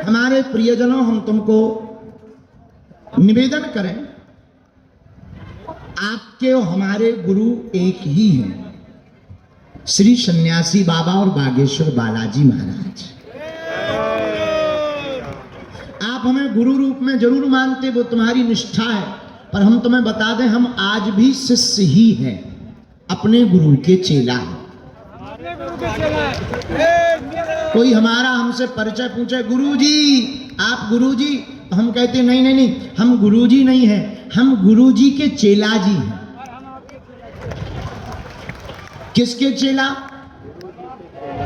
हमारे प्रियजनों, हम तुमको निवेदन करें, आपके और हमारे गुरु एक ही हैं, श्री सन्यासी बाबा और बागेश्वर बालाजी महाराज। आप हमें गुरु रूप में जरूर मानते, वो तुम्हारी निष्ठा है, पर हम तुम्हें बता दें, हम आज भी शिष्य ही हैं, अपने गुरु के चेला हैं। कोई हमारा हमसे परिचय पूछे, गुरुजी आप गुरुजी, तो हम कहते नहीं नहीं नहीं, हम गुरुजी नहीं हैं, हम गुरुजी के चेला जी हैं। किसके चेला?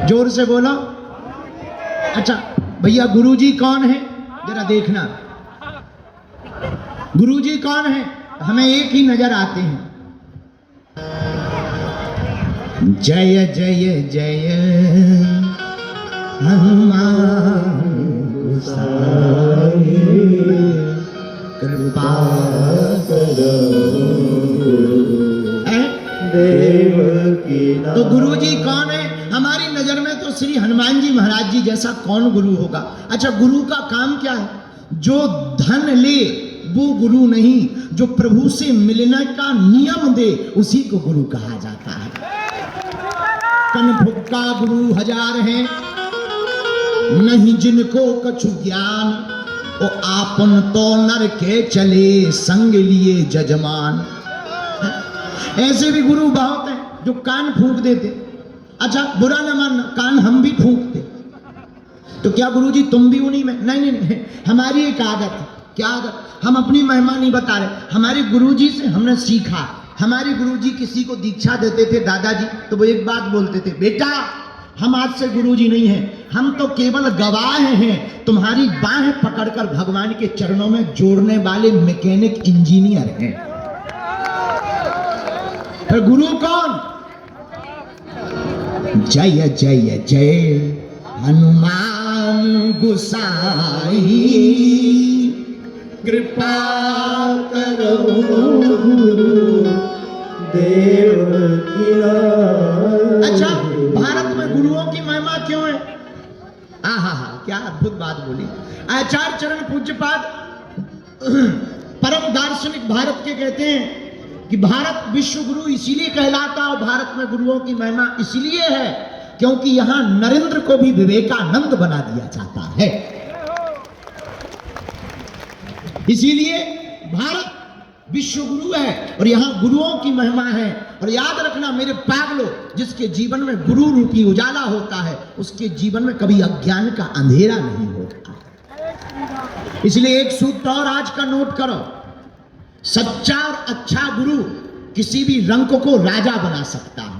जोर से बोलो। अच्छा भैया, गुरुजी कौन है जरा देखना, गुरुजी कौन है? हमें एक ही नजर आते हैं। जय जय जय हनुमान गोसाई, कृपा करो देव की। तो गुरुजी कौन है? हमारी नजर में तो श्री हनुमान जी महाराज जी जैसा कौन गुरु होगा। अच्छा, गुरु का काम क्या है? जो धन ले वो गुरु नहीं, जो प्रभु से मिलने का नियम दे उसी को गुरु कहा जाता है। कन भुक्का गुरु हजार हैं, नहीं जिनको कछु ज्ञान, ओ आपन तो नर के चले, संग लिए जजमान। ऐसे भी गुरु बहुत हैं जो कान फूंक देते। अच्छा बुरा न मानना, कान हम भी फूंकते, तो क्या गुरुजी तुम भी उन्हीं में? नहीं नहीं नहीं, हमारी एक आदत है। क्या आदत? हम अपनी महिमा नहीं बता रहे, हमारे गुरुजी से हमने सीखा। हमारे गुरुजी किसी को दीक्षा देते थे दादाजी, तो वो एक बात बोलते थे, बेटा हम आज से गुरुजी नहीं हैं, हम तो केवल गवाह हैं, तुम्हारी बाहें पकड़कर भगवान के चरणों में जोड़ने वाले मैकेनिक इंजीनियर हैं। तो गुरु कौन? जय जय जय हनुमान गोसाई, कृपा करो गुरु देव की। अच्छा, भारत में गुरुओं की महिमा क्यों है? आहा हा, क्या अद्भुत बात बोली। आचार्य चरण पूज्यपाद परम दार्शनिक भारत के कहते हैं कि भारत विश्व गुरु इसीलिए कहलाता है, भारत में गुरुओं की महिमा इसलिए है क्योंकि यहां नरेंद्र को भी विवेकानंद बना दिया जाता है। इसीलिए भारत विश्व गुरु है और यहां गुरुओं की महिमा है। और याद रखना मेरे पागलों, जिसके जीवन में गुरु रूपी उजाला होता है उसके जीवन में कभी अज्ञान का अंधेरा नहीं होता। इसलिए एक सूत्र और आज का नोट करो, सच्चा और अच्छा गुरु किसी भी रंक को राजा बना सकता है।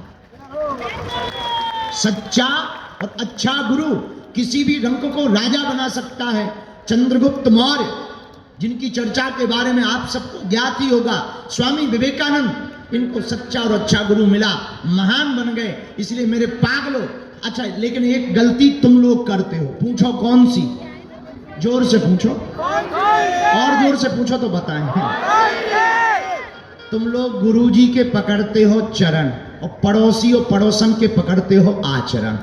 सच्चा और अच्छा गुरु किसी भी रंक को राजा बना सकता है। चंद्रगुप्त मौर्य, जिनकी चर्चा के बारे में आप सबको ज्ञात ही होगा, स्वामी विवेकानंद, इनको सच्चा और अच्छा गुरु मिला, महान बन गए। इसलिए मेरे पागलों, अच्छा लेकिन एक गलती तुम लोग करते हो, पूछो कौन सी? जोर से पूछो, और जोर से पूछो तो बताएं। तुम लोग गुरुजी के पकड़ते हो चरण और पड़ोसी और पड़ोसन के पकड़ते हो आचरण,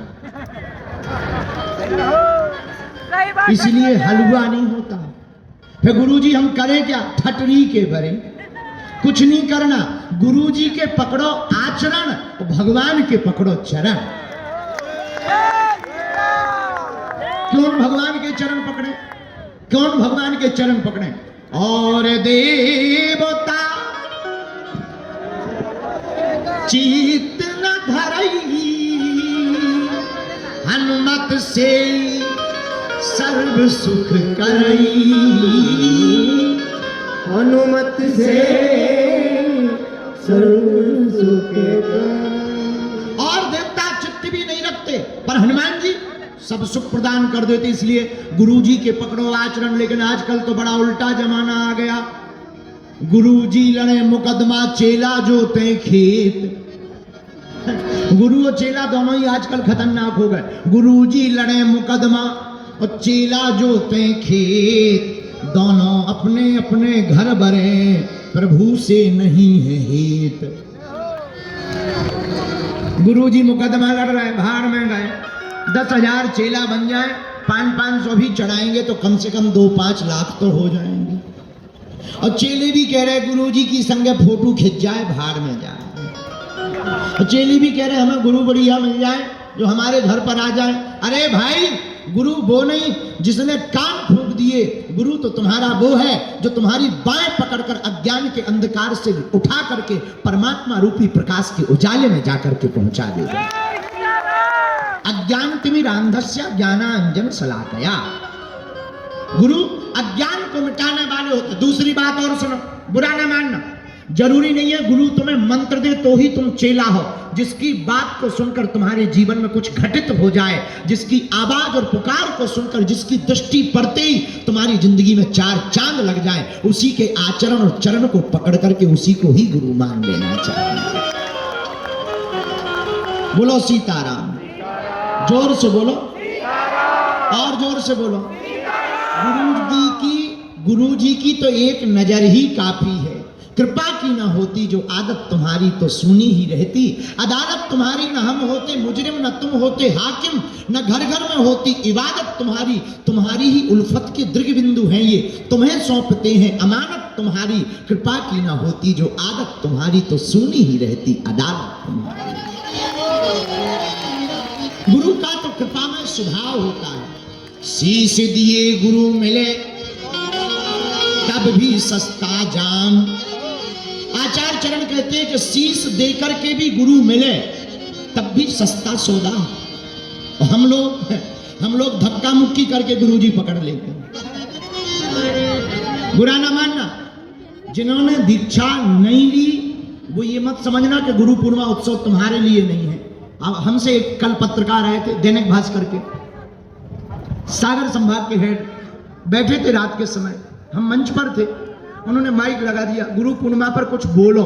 इसलिए हलवा नहीं होता। फिर गुरुजी हम करें क्या? ठटरी के भरे, कुछ नहीं करना। गुरुजी के पकड़ो आचरण और भगवान के पकड़ो चरण। क्यों भगवान के चरण पकड़े? कौन भगवान के चरण पकड़े? और देवता चित न धरई, हनुमत से सर्व सुख करई, हनुमत से सर्व सुख करई। और देवता चित्त भी नहीं रखते, पर हनुमान जी सब सुख प्रदान कर देते। इसलिए गुरुजी के पकड़ो आचरण। लेकिन आजकल तो बड़ा उल्टा जमाना आ गया, गुरुजी लड़े मुकदमा, चेला जोते खेत। गुरु और चेला दोनों ही आजकल खतरनाक हो गए। गुरुजी लड़े मुकदमा और चेला जोते खेत, दोनों अपने अपने घर भरे, प्रभु से नहीं है हित। गुरुजी मुकदमा लड़ रहे, भाड़ में गए, 10,000 चेला बन जाए 500 भी चढ़ाएंगे तो कम से कम 2-5 लाख तो हो जाएंगे। और चेले भी कह रहे गुरुजी की संग फोटो खिंच जाए, भाड़ में जाए। और चेले भी कह रहे हमें गुरु बढ़िया मिल जाए जो हमारे घर पर आ जाए। अरे भाई, गुरु वो नहीं जिसने कान फूंक दिए, गुरु तो तुम्हारा वो है जो तुम्हारी बाएं पकड़कर अज्ञान के अंधकार से उठा करके परमात्मा रूपी प्रकाश के उजाले में जाकर के पहुंचा देगा। अज्ञान तिमिरांधस्य ज्ञानांजन शलाकया। गुरु अज्ञान को मिटाने वाले होते। दूसरी बात और सुनो, बुरा ना मानना, जरूरी नहीं है गुरु तुम्हें मंत्र दे तो ही तुम चेला हो। जिसकी बात को सुनकर तुम्हारे जीवन में कुछ घटित हो जाए, जिसकी आवाज और पुकार को सुनकर जिसकी दृष्टि पड़ते ही तुम्हारी जिंदगी में 4 चांद लग जाए, उसी के आचरण और चरण को पकड़ करके उसी को ही गुरु मान लेना चाहिए। बोलो सीताराम, जोर से बोलो और जोर से बोलो। गुरु जी की तो एक नजर ही काफी है। कृपा की ना होती जो आदत तुम्हारी तो सुनी ही रहती। अदालत तुम्हारी न हम होते मुजरिम, न तुम होते हाकिम, न घर घर में होती इबादत तुम्हारी। तुम्हारी ही उल्फत के दृग बिंदु हैं ये, तुम्हें सौंपते हैं अमानत तुम्हारी। कृपा की ना होती जो आदत तुम्हारी तो सुनी ही रहती अदालत तुम्हारी। गुरु का तो कृपा में स्वभाव होता है। शीश दिए गुरु मिले तब भी सस्ता जाम। आचार्य चरण कहते हैं कि शीश देकर के भी गुरु मिले तब भी सस्ता सौदा। हम लोग धक्का मुक्की करके गुरु जी पकड़ लेते हैं। बुरा ना मानना, जिन्होंने दीक्षा नहीं ली वो ये मत समझना कि गुरु पूर्णिमा उत्सव तुम्हारे लिए नहीं है। अब हमसे एक कल पत्रकार आए थे दैनिक भास्कर के, सागर संभाग के हेड, बैठे थे रात के समय, हम मंच पर थे, उन्होंने माइक लगा दिया, गुरु पूर्णिमा पर कुछ बोलो।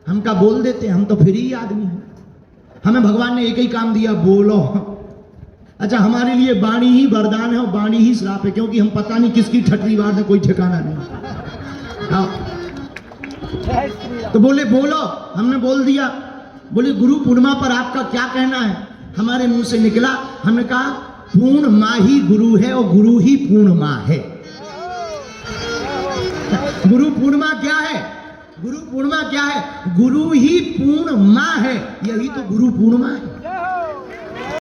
हम का बोल देते, हम तो फ्री आदमी हैं, हमें भगवान ने एक ही काम दिया, बोलो। अच्छा, हमारे लिए वाणी ही वरदान है और वाणी ही श्राप है, क्योंकि हम पता नहीं किसकी ठटरी बात है, कोई ठिकाना नहीं। हाँ, तो बोले बोलो, हमने बोल दिया। बोले गुरु पूर्णिमा पर आपका क्या कहना है? हमारे मुंह से निकला, हमने कहा पूर्ण माँ ही गुरु है और गुरु ही पूर्ण माँ है। गुरु पूर्णिमा क्या है? गुरु पूर्णिमा क्या है? गुरु ही पूर्ण माँ है, यही तो गुरु पूर्णिमा है।